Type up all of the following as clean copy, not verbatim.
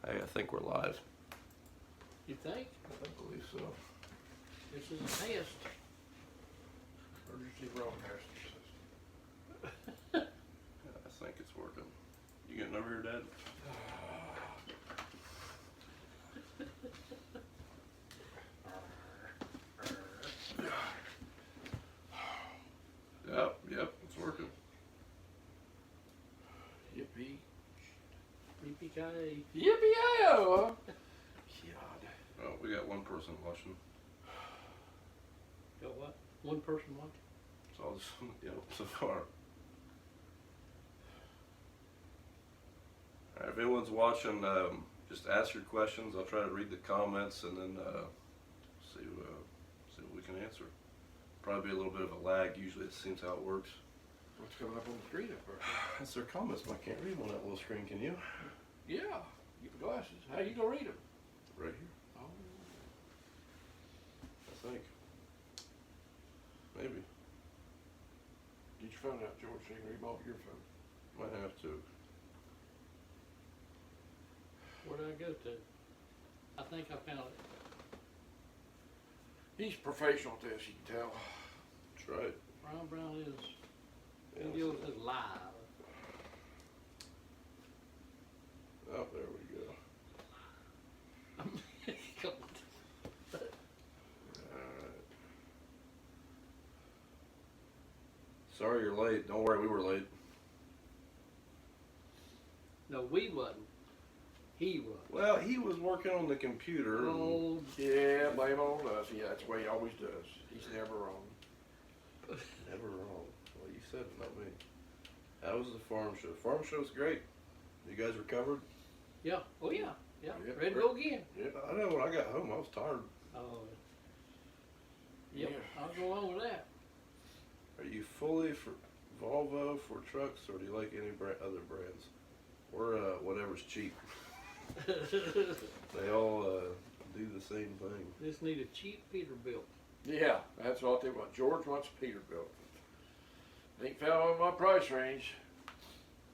Hey, I think we're live. You think? I believe so. This is a test. Emergency broadcasting system. Yeah, I think it's working. You getting over here, Dad? Yep, it's working. Yippee. Yippee-ki-yay. Yippee-yi-yo! God. Oh, we got one person watching. Got what? One person watching? It's all just, so far. Alright, if anyone's watching, just ask your questions. I'll try to read the comments and then see what we can answer. Probably be a little bit of a lag. Usually it seems how it works. What's coming up on the screen up there? That's their comments. I can't read them on that little screen, can you? Yeah. Get the glasses. How you gonna read them? Right here, Oh. I think. Maybe. Get your phone out, George, so you can read them off your phone. Might have to. Where did I go to? I think I found it. He's professional at this, you can tell. That's right. Ron Brown is, Yeah, video says live. oh, there we go. Alright. Sorry you're late. Don't worry, we were late. No, we wasn't. He was. Well, he was working on the computer. And Oh, Yeah, blame it on us. Yeah, that's the way he always does. He's never wrong. never wrong. Well, you said it, not me. How was the farm show? Farm show's great. You guys recovered? yeah. Oh, yeah. Yeah. Yeah. Ready to go again. Yep. I know when I got home, I was tired. Oh. Yep. Yeah. I'll go along with that. Are you fully for Volvo for trucks, or do you like any other brands? Or whatever's cheap. They all do the same thing. Just need a cheap Peterbilt. Yeah, that's what they want. George wants a Peterbilt. Ain't found on my price range.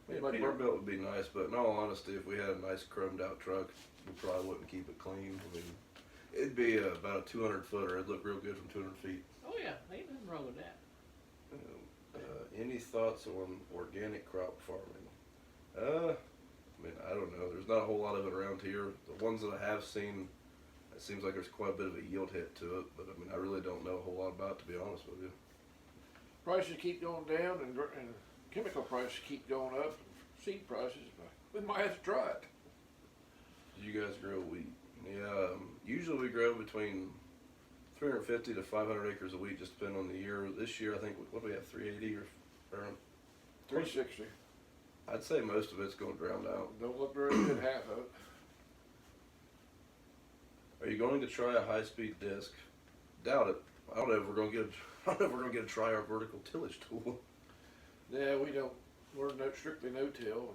Yeah, Peterbilt would be nice, but in all honesty, if we had a nice chromed out truck, we probably wouldn't keep it clean. I mean, it'd be about a 200 footer. It'd look real good from 200 feet. Oh, yeah. Ain't nothing wrong with that. Any thoughts on organic crop farming? I mean, I don't know. There's not a whole lot of it around here. The ones that I have seen, it seems like there's quite a bit of a yield hit to it, but I mean, I really don't know a whole lot about it, to be honest with you. Prices keep going down and chemical prices keep going up. Seed prices, we might have to try it. Do you guys grow wheat? Yeah, usually we grow between 350 to 500 acres a wheat, just depending on the year. This year, I think, what do we have, 380 or around? 360. I'd say most of it's going to drown out. Don't look very good, half of it. Are you going to try a high-speed disc? Doubt it. I don't know if we're going to get. I don't know if we're going to get to try our vertical tillage tool. Yeah, we don't. We're strictly no-till.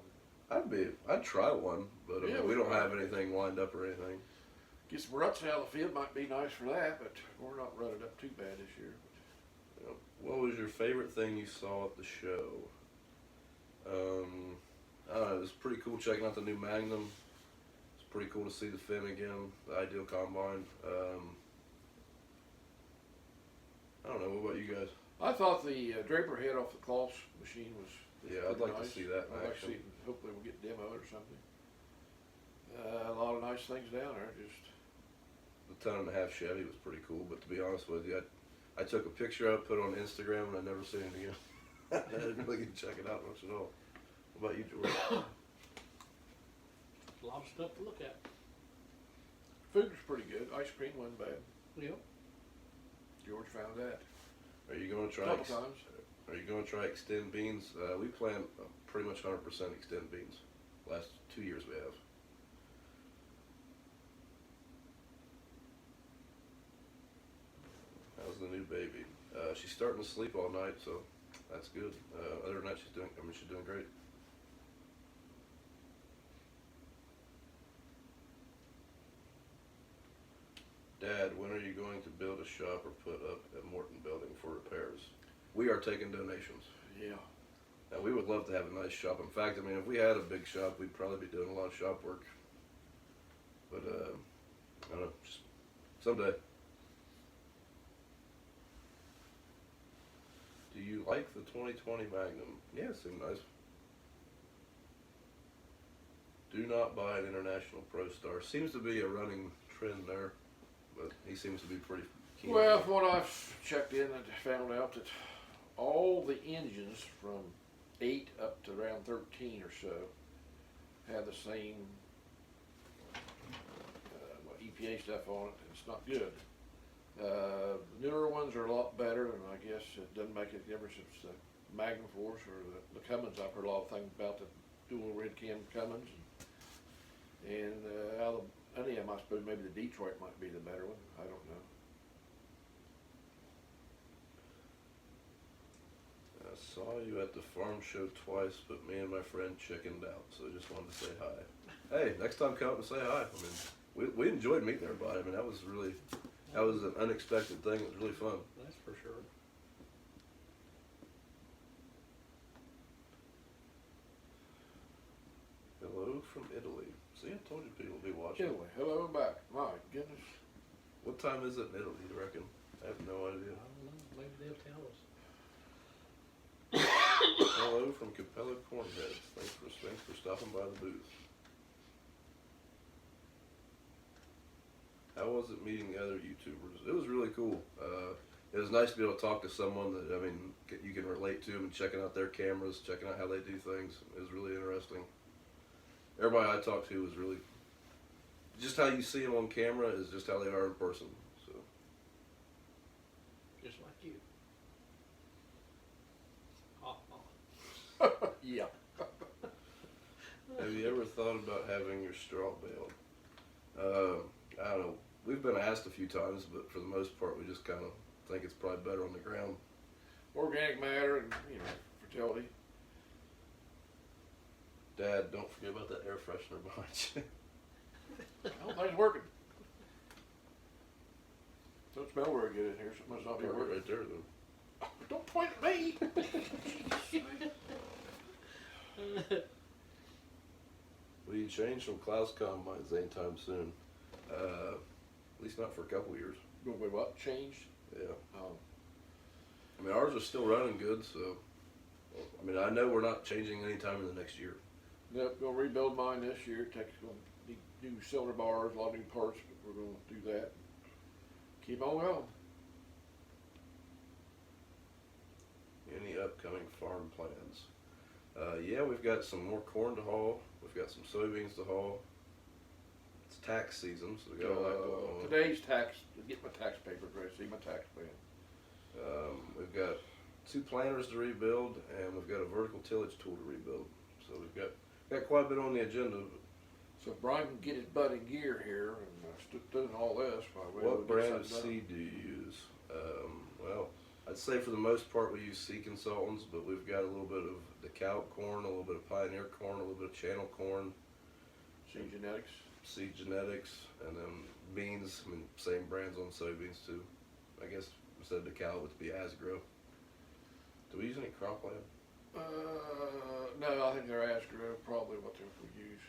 I'd try one, but I Yeah, mean, we we don't try. have anything lined up or anything. Get some ruts out of the field might be nice for that, but we're not rutted up too bad this year. What was your favorite thing you saw at the show? I don't know, it was pretty cool checking out the new Magnum. It's pretty cool to see the Finn again, the Ideal Combine. I don't know, what about you guys? I thought the Draper head off the Kloss machine was Yeah, I'd like nice. to see that in I'd like to action. see. Hopefully we'll get demoed or something. A lot of nice things down there. Just The 10.5 Chevy was pretty cool, but to be honest with you, I took a picture of it, put it on Instagram, and I never seen it again. I didn't really get to check it out much at all. What about you, George? A lot of stuff to look at. food was pretty good. Ice cream wasn't bad. Yep. George found that Are you going to a try? couple times. Are you going to try extend beans? We plant pretty much 100% extend beans. Last 2 years we have. How's the new baby? She's starting to sleep all night, so that's good. Other than that, she's doing great. Dad, when are you going to build a shop or put up a Morton building for repairs? We are taking donations. Yeah. Now, we would love to have a nice shop. In fact, I mean, if we had a big shop, we'd probably be doing a lot of shop work. But I don't know, just someday. Do you like the 2020 Magnum? Yeah, it seemed nice. Do not buy an International Pro Star. Seems to be a running trend there, but he seems to be pretty keen. Well, from what I've checked in, I found out that all the engines from 8 up to around 13 or so have the same EPA stuff on it. It's not good. The newer ones are a lot better, and I guess it doesn't make a difference if it's the Magnum Force or the Cummins. I've heard a lot of things about the dual red cam Cummins, and out of any of them, I suppose maybe the Detroit might be the better one. I don't know. I saw you at the farm show twice, but me and my friend chickened out, so I just wanted to say hi. Hey, next time come up and say hi. I mean, we enjoyed meeting everybody. I mean, that was an unexpected thing. It was really fun. That's for sure. Hello from Italy. See, I told you people would be watching. Anyway, hello back. My goodness. What time is it in Italy, do you reckon? I have no I idea. don't know, maybe they'll tell us. Hello from Capella Cornheads. Thanks for stopping by the booth. How was it meeting the other YouTubers? It was really cool. It was nice to be able to talk to someone that, I mean, you can relate to and checking out their cameras, checking out how they do things. It was really interesting. Everybody I talked to was really, just how you see them on camera is just how they are in person. So, Just like you. Ha ha. Yeah. have you ever thought about having your straw baled? I don't know. We've been asked a few times, but for the most part, we just kind of think it's probably better on the ground. Organic matter and, fertility. Dad, don't forget about that air freshener behind you. I don't think it's working. Don't smell very good in here, so it must not be Work it working. right there, though. Don't point at me! Will you change from Klaus combines anytime soon? At least not for a couple years. Wait, what? Changed? Yeah. Um, I mean, ours are still running good, so. I mean, I know we're not changing anytime in the next year. Yep, gonna rebuild mine this year. Gonna need new cylinder bars, a lot of new parts, but we're gonna do that. Keep on going. Any upcoming farm plans? Yeah, we've got some more corn to haul. We've got some soybeans to haul. It's tax season, so we got a lot going on. Today's tax, get my tax papers ready, see my tax plan. We've got 2 planters to rebuild, and we've got a vertical tillage tool to rebuild. So we've got quite a bit on the agenda. So if Brian can get his butt in gear here and doing all this, What brand of seed do you use? Well, I'd say for the most part we use seed consultants, but we've got a little bit of DeKalb corn, a little bit of Pioneer corn, a little bit of Channel corn, Seed genetics. Seed Genetics, and then beans. I mean, same brands on soybeans too. I guess instead of DeKalb, it would be Asgrow. Do we use any cropland? No, I think they're Asgrow, probably what we use.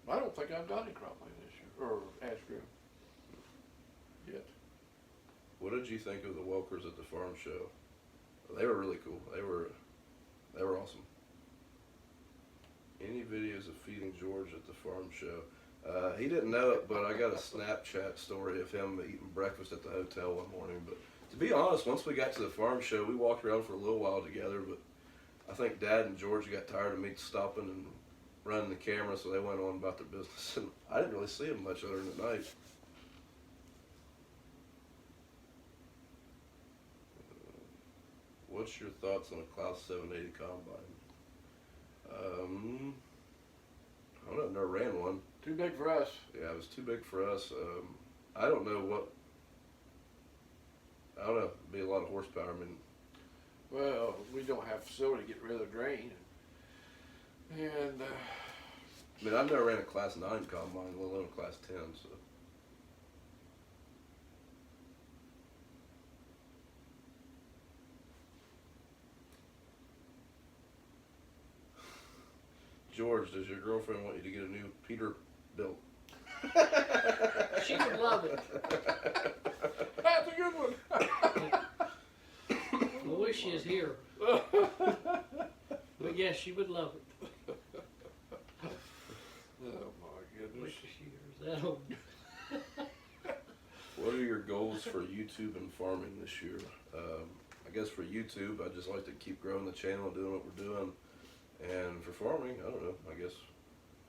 I don't think I've done any cropland this year, or Asgrow yet. What did you think of the Welkers at the farm show? They were really cool. They were awesome. Any videos of feeding George at the farm show? He didn't know it, but I got a Snapchat story of him eating breakfast at the hotel one morning. But to be honest, once we got to the farm show, we walked around for a little while together, but I think Dad and George got tired of me stopping and running the camera, so they went on about their business. And I didn't really see them much other than at night. What's your thoughts on a Klaus 780 combine? I don't know, I've never ran one. Too big for us. Yeah, it was too big for us. I don't know, it'd be a lot of horsepower. I mean, Well, we don't have facility to get rid of the drain. And I mean, I've never ran a Class 9 combine, let alone a Class 10, so. George, does your girlfriend want you to get a new Peterbilt? She would love it. That's a good one. I wish she was here. But yes, she would love it. Oh my goodness. Wish she was that old. What are your goals for YouTube and farming this year? I guess for YouTube, I'd just like to keep growing the channel and doing what we're doing. And for farming, I don't know, I guess.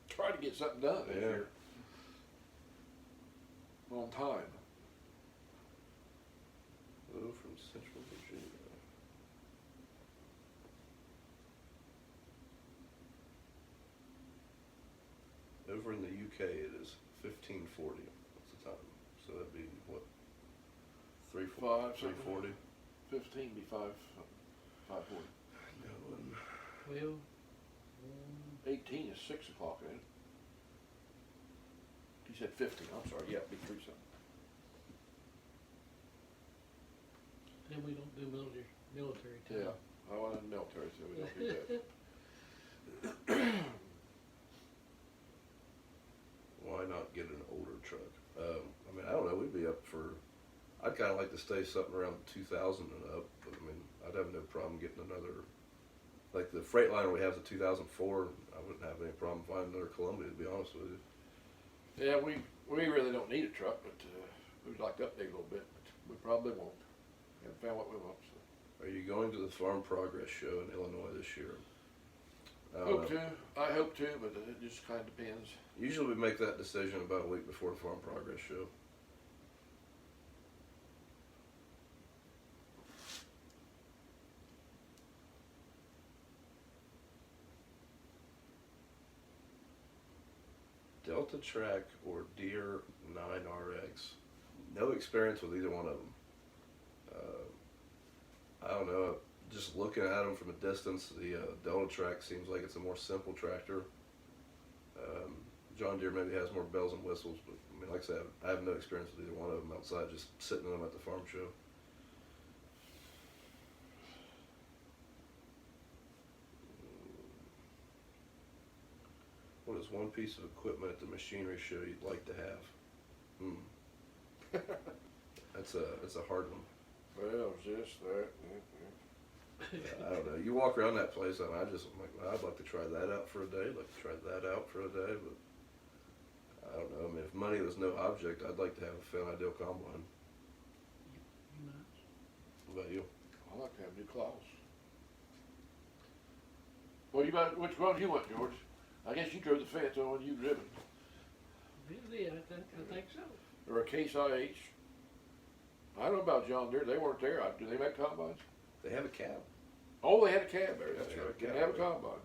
Try to get something done this Yeah. year. On time. Hello from Central Virginia. Over in the UK, it is 1540. What's the time? So that'd be what? 340. 15 be 540. Well, 18 is 6 o'clock, ain't it? He said 15, I'm sorry, yeah, be 3 something. and we don't do military time. Yeah, I want in the military, so we don't do that. Why not get an older truck? I mean, I don't know. We'd be up for. I'd kind of like to stay something around 2000 and up. But I mean, I'd have no problem getting another. Like the Freightliner we have, the 2004. I wouldn't have any problem finding another Columbia, to be honest with you. Yeah, we really don't need a truck, but we'd like to update a little bit, but we probably won't. Haven't found what we want, so. Are you going to the Farm Progress Show in Illinois this year? I hope to, but it just kind of depends. Usually we make that decision about a week before the Farm Progress Show. Delta Track or Deere 9RX. No experience with either one of them. I don't know. Just looking at them from a distance, the Delta Track seems like it's a more simple tractor. John Deere maybe has more bells and whistles, but I mean, like I said, I have no experience with either one of them outside just sitting in them at the farm show. What is one piece of equipment at the machinery show you'd like to have? That's a hard one. Well, this, that, I don't know. You walk around that place, and I'm like, well, I'd like to try that out for a day. I'd like to try that out for a day, but I don't know. I mean, if money was no object, I'd like to have a Fan Ideal combine. You might. What about you? I like to have new claws. Which one do you want, George? I guess you drove the fence on when you driven. Yeah, I think so. Or a Case IH. I don't know about John Deere. They weren't there. Do they make combines? They have a cab. Oh, they had a cab there. That's Yeah, right. they They had a have a cab. combine.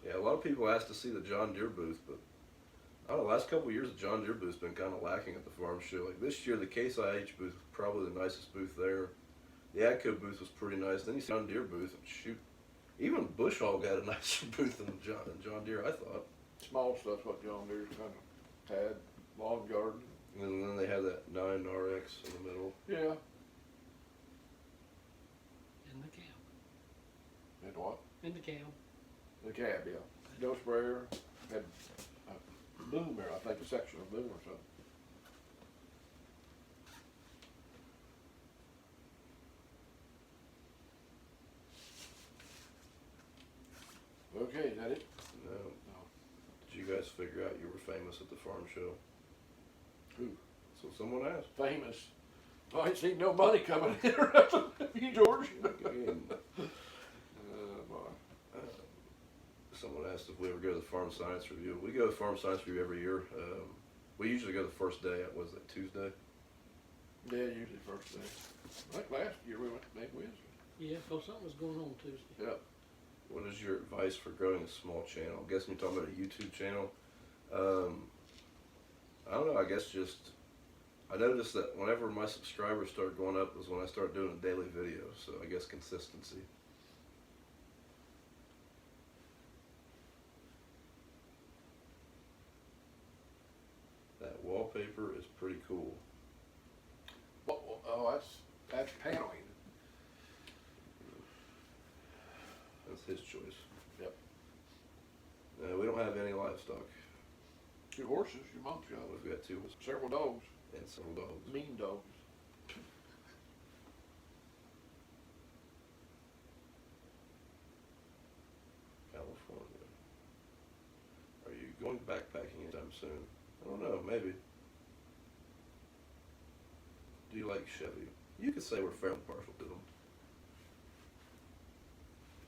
Yeah, a lot of people asked to see the John Deere booth, but I don't know. Last couple of years, the John Deere booth's been kind of lacking at the farm show. Like this year, the Case IH booth was probably the nicest booth there. The AGCO booth was pretty nice. Then you see John Deere booth, and shoot, even Bush Hog had a nicer booth than John Deere, I thought. Small stuff's what John Deere's kind of had. Lawn garden. And then they had that 9RX in the middle. Yeah. In the cab. And what? In the cab. The cab, yeah. No sprayer. Had a boomer, I think, a section of boom or something. Okay, is that it? No. No. Did you guys figure out you were famous at the farm show? Who? So someone asked. Famous. I ain't seen no money coming in or nothing. You, George? Again, Boy. someone asked if we ever go to the Farm Science Review. We go to the Farm Science Review every year. We usually go the first day. Was it Tuesday? Yeah, usually first day. Like last year we went maybe Wednesday. Yeah, because something was going on Tuesday. Yeah. What is your advice for growing a small channel? I'm guessing you're talking about a YouTube channel. I don't know. I guess just I noticed that whenever my subscribers start going up was when I start doing a daily video. So I guess consistency. That wallpaper is pretty cool. Oh, that's paneling. That's his choice. Yep. We don't have any livestock. 2 horses, your mom's got We've got 2 several dogs, and several dogs. mean dogs. California. Are you going backpacking anytime soon? I don't know, maybe. Do you like Chevy? You could say we're fairly partial to them.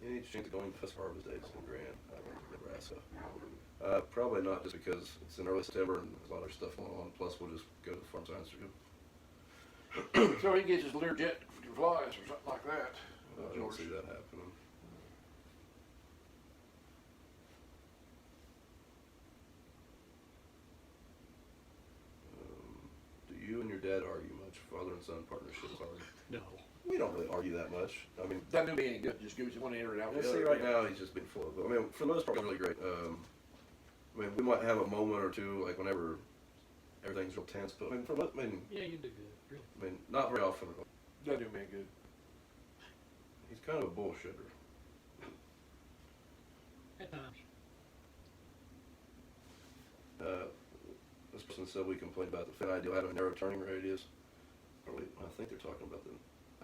Any chance of going past harvest days in Grand, Nebraska? Probably not, just because it's in early September and there's a lot of stuff going on. Plus, we'll just go to the farm science studio. So he gets his Learjet flies or something like that. I don't see that happening. Do you and your dad argue much? Father and son partnerships argue? No. We don't really argue that much. I mean, Doesn't do me any good, just gives you one ear and out the let's other. see, right now he's just being full of it. I mean, for the most part, he's really great. I mean, we might have a moment or two, like whenever everything's real tense, but I mean, Yeah, you do good, really. I mean, not very often. Doesn't do me any good. He's kind of a bullshitter. At times. This person said we complained about the Finn ideal having a narrow turning radius. I think they're talking about the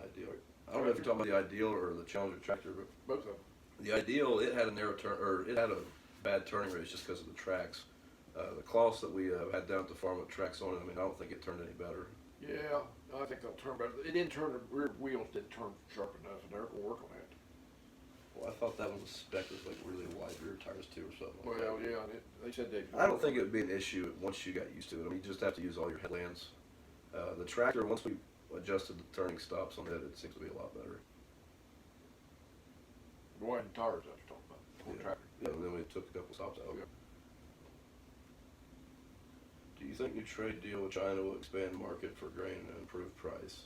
ideal. I don't know if you're talking about the ideal or the Challenger tractor, but Both of them. the ideal, it had a narrow turn, or it had a bad turning radius just because of the tracks. The Kloss that we had down at the farm with tracks on it, I mean, I don't think it turned any better. Yeah, I think they'll turn better. It didn't turn, the rear wheels didn't turn sharp enough, and they're gonna work on that. Well, I thought that was a spec with like really wide rear tires too or something like Well, that. yeah, and they said they. I don't think it would be an issue once you got used to it. I mean, you just have to use all your headlands. The tractor, once we adjusted the turning stops on it, it seems to be a lot better. Widened tires, I was talking about. Whole Yeah. tractor. Yeah, and then we took a couple stops out. Okay. Do you think new trade deal with China will expand market for grain and improve price?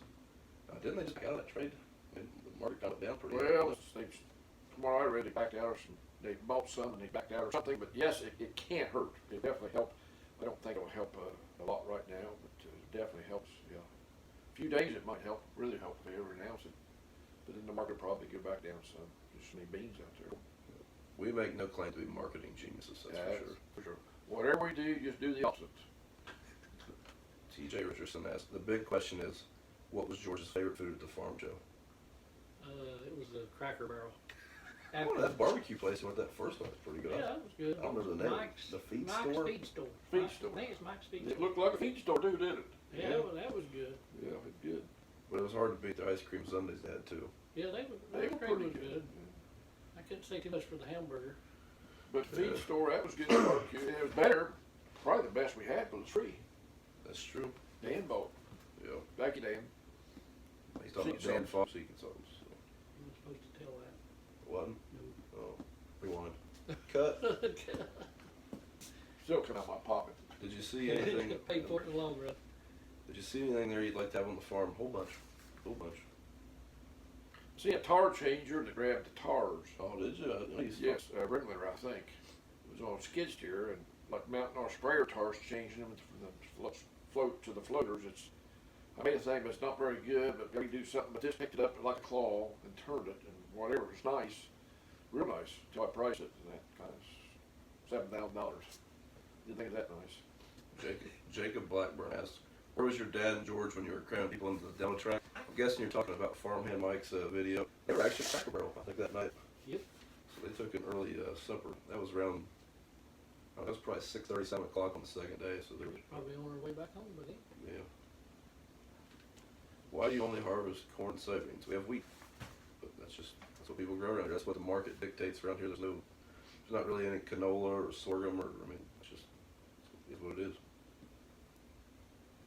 Didn't they just back out of that trade? I mean, the market got it down pretty Well, from what I read, they backed out or some, they bought some and they backed out or something, but yes, it can't hurt. It definitely help. I don't think it'll help a lot right now, but it definitely helps, yeah. A few days it might help, really help if they ever announce it. But then the market will probably go back down some. There's so many beans out there. We make no claim to be marketing geniuses, that's for sure. For sure. Whatever we do, just do the opposite. TJ Richardson asked, the big question is, what was George's favorite food at the farm, Joe? It was the Cracker Barrel. Oh, that barbecue place went that first one. It's pretty good. Yeah, that was good. I don't remember the name. Mike's, The feed Mike's store? Feed Store. Feed store. I think it's Mike's Feed It Store. looked like a feed store too, didn't it? Yeah, that was good. Yeah, it was good. But it was hard to beat the ice cream sundaes they had too. Yeah, They the were cream pretty was good. I couldn't say too much for the hamburger. But the feed Yeah. store, that was good barbecue. It was better. Probably the best we had, but it was free. That's true. Dan bought. Yeah. Thank you, Dan. He's talking about Dan Fox Sea Consultants. So. You were supposed to tell that. Wasn't? No. Oh, rewind. Cut. Still coming out my pocket. Did you see anything? Paid for it in the long run. Did you see anything there you'd like to have on the farm? Whole bunch. Whole bunch. See a tar changer that grabbed the tars. Oh, did you? Yes, Ringler, I think. It was on a skid steer and like mounting our sprayer tars, changing them from the float to the floaters. I made a thing, but it's not very good, but we do something. But this picked it up like a claw and turned it, and whatever, it was nice. Real nice, until I priced it, and that kind of $7,000. Didn't think it was that nice. Jacob Blackburn asked, where was your dad and George when you were cramming people into the demo track? I'm guessing you're talking about Farmhand Mike's video. They were actually at Cracker Barrel, I think, that night. Yep. So they took an early supper. That was around, that was probably 6:30, 7 o'clock on the second day. So they were, Probably on our way back home, but yeah. Why do you only harvest corn and soybeans? We have wheat, but that's what people grow around here. That's what the market dictates around here. There's not really any canola or sorghum it's what it is.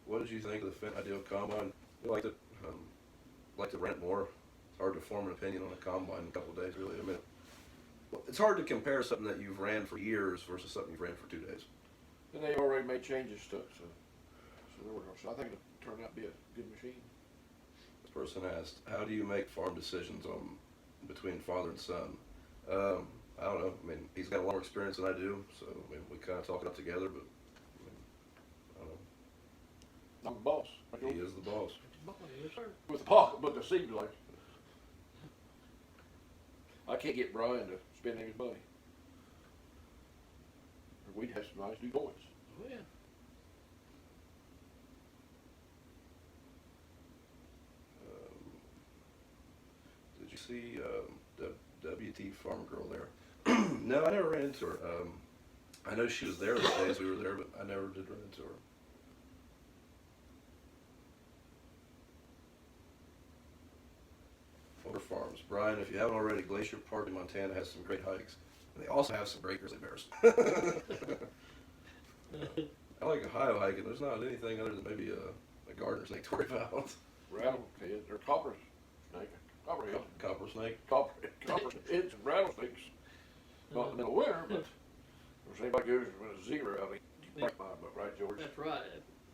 What did you think of the Fendt Ideal Combine? I like to rent more. It's hard to form an opinion on a combine in a couple of days, really. I mean, it's hard to compare something that you've ran for years versus something you've ran for 2 days. And they already made changes to it, so there we go. So I think it'll turn out to be a good machine. This person asked, how do you make farm decisions between father and son? I don't know. I mean, he's got a lot more experience than I do, so I mean, we kind of talk it up together, but I don't know. I'm the boss. He is the boss. yes, sir. With the pocketbook, it seems like. I can't get Brian to spend any money. We'd have some nice new points. Oh, yeah. Did you see the WT Farm Girl there? No, I never ran into her. I know she was there the days we were there, but I never did run into her. Over Farms. Brian, if you haven't already, Glacier Park in Montana has some great hikes. And they also have some great grizzly bears. I like Ohio hiking. There's not anything other than maybe a gardener snake to worry about. Rattlesnakes, or copper snake, copperhead, Copper snake. copper heads and rattlesnakes. Not in the middle of winter, but if anybody goes with a zebra out, you break my butt, right, George? That's right.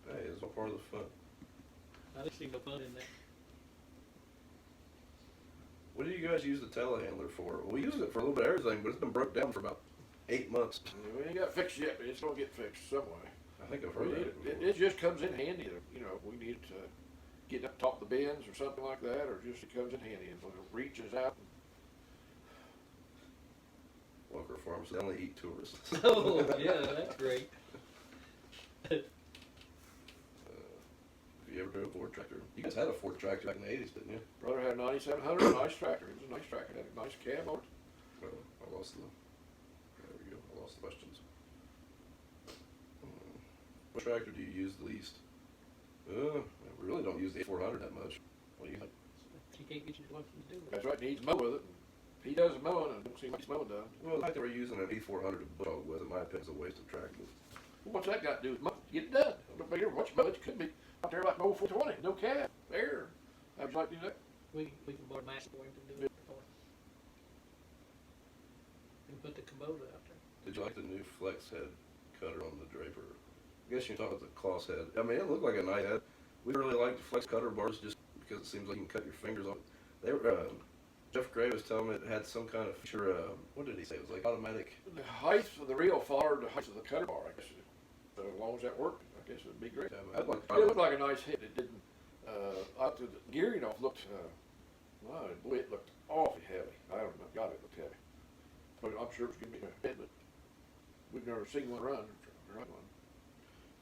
Hey, it's all part of the fun. I didn't see no fun in that. What do you guys use the telehandler for? We use it for a little bit of everything, but it's been broke down for about 8 months. We ain't got fixed yet, but it's gonna get fixed some way. I think I've heard that before. It just comes in handy, you know, we need to get up top of the bins or something like that, or just it comes in handy, and when it reaches out. Walker Farms, they only eat tourists. Oh, yeah, that's great. If you ever drove a Ford tractor, you guys had a Ford tractor back in the 80s, didn't you? Brother had a 9700, a nice tractor, it was a nice tractor, had a nice cab on it. Well, I lost the. There we go. I lost the questions. What tractor do you use the least? We really don't use the 400 that much. What do you think? She can't get you to what to do with it. That's right, he needs to mow with it, and he does the mowing, and it don't seem like he's mowing done. Well, like they were using an E400 to bulldog with, in my opinion, it's a waste of tractor. Well, what's that got to do with mowing? Get it done. Don't matter what you mow, it could be out there like an old 420, no cab, air. How'd you like to do that? We can borrow master for him to do it for us. And put the Kubota out there. Did you like the new flex head cutter on the Draper? I guess you're talking about the Kloss head. I mean, it looked like a nice head. We really like the flex cutter bars just because it seems like you can cut your fingers off. They were, Jeff Gray was telling me it had some kind of feature, what did he say? It was like automatic. The height of the reel followed the height of the cutter bar, I guess. So as long as that worked, I guess it'd be great. I'd like It looked like a nice hit. It didn't, after the gearing off looked, boy, it looked awfully heavy. I don't know, God, it looked heavy. But I'm sure it was gonna be a hit, but we've never seen one run.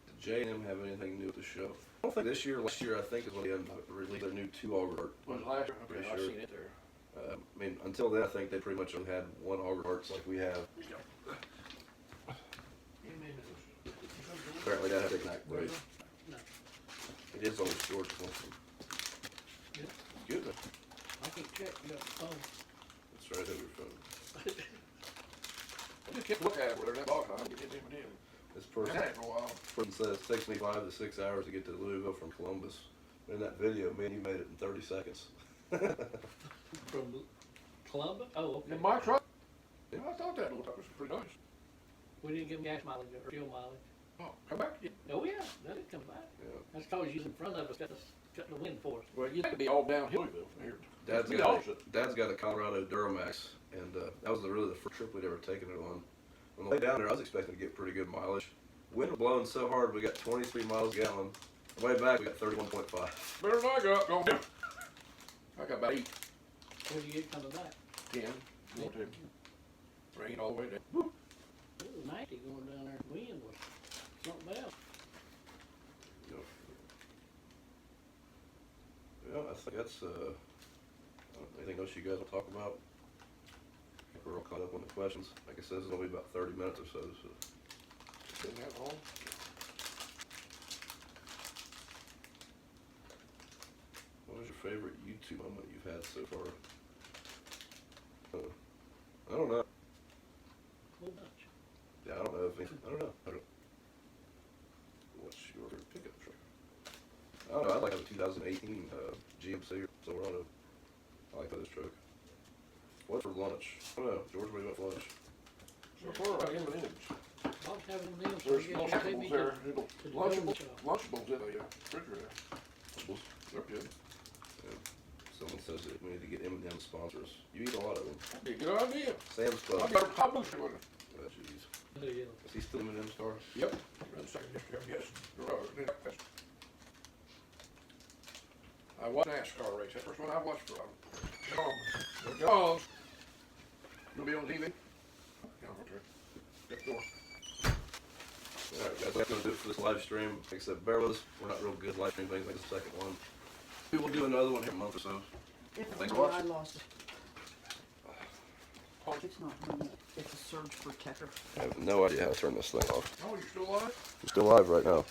Did J&M have anything new with the show? I don't think this year. Last year, I think, is when they released their new 2 auger. Was it last year? Okay, Pretty I've sure. seen it there. I mean, until then, I think they pretty much only had 1 auger parts like we have. Apparently, that had a knack blade. No. It is always George Wilson. Good. Good. I can check, you got the phone. That's right, over your phone. I just kept looking at it, where that box, I didn't get him in. This I've person, had it for a while. person says it takes me 5 to 6 hours to get to Louisville from Columbus. In that video, man, you made it in 30 seconds. From Columbus? Oh, okay. In my truck? Yeah, I thought that looked like it was pretty nice. We didn't give him gas mileage or fuel mileage. Oh, come back again. Oh, yeah, that did come back. Yeah. That's cause he's in front of us, got the wind for us. Well, you'd have to be all downhill though from here. Dad's Be got, opposite. Dad's got a Colorado Duramax, and that was really the first trip we'd ever taken it on. On the way down there, I was expecting to get pretty good mileage. Wind was blowing so hard, we got 23 miles a gallon. On the way back, we got 31.5. Better than I got, going down. I got about 8, Where'd you get coming back? 10, going to rain all the way down. Woo. It was nasty going down there. Wind was something else. Yeah, I think that's, anything else you guys will talk about? I think we're all caught up on the questions. Like I said, it's gonna be about 30 minutes or so, so. Didn't that long? What was your favorite YouTube moment you've had so far? I don't know. Whole bunch. Yeah, I don't know. I don't know. What's your pickup truck? I don't know. I'd like a 2018 GMC or Silverado. I like this truck. What's for lunch? I don't know. George, what do you want for lunch? So far, I M&M's. I was having them, so There's you guys take me Lunchables there. to It'll- the donut shop. Lunchables in the refrigerator. They're good. Someone says that we need to get M&M sponsors. You eat a lot of them. That'd be a good idea. Sam's I'll Club. get a hot booster with it. Oh, jeez. Yeah. Is he still M&M star? Yep. Run the second district, yes. I watched NASCAR race. That's the first one I watched for the dogs. You'll be on TV? Yeah, okay. Get the door. All right, that's gonna do it for this live stream. Like I said, bear with us. We're not real good live stream things like the second one. We will do another one here in a month or so. Thanks for I watching. lost it. It's not doing it. It's a surge protector. I have no idea how to turn this thing off. Oh, you're still alive? I'm still live right now.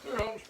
Here, I'll just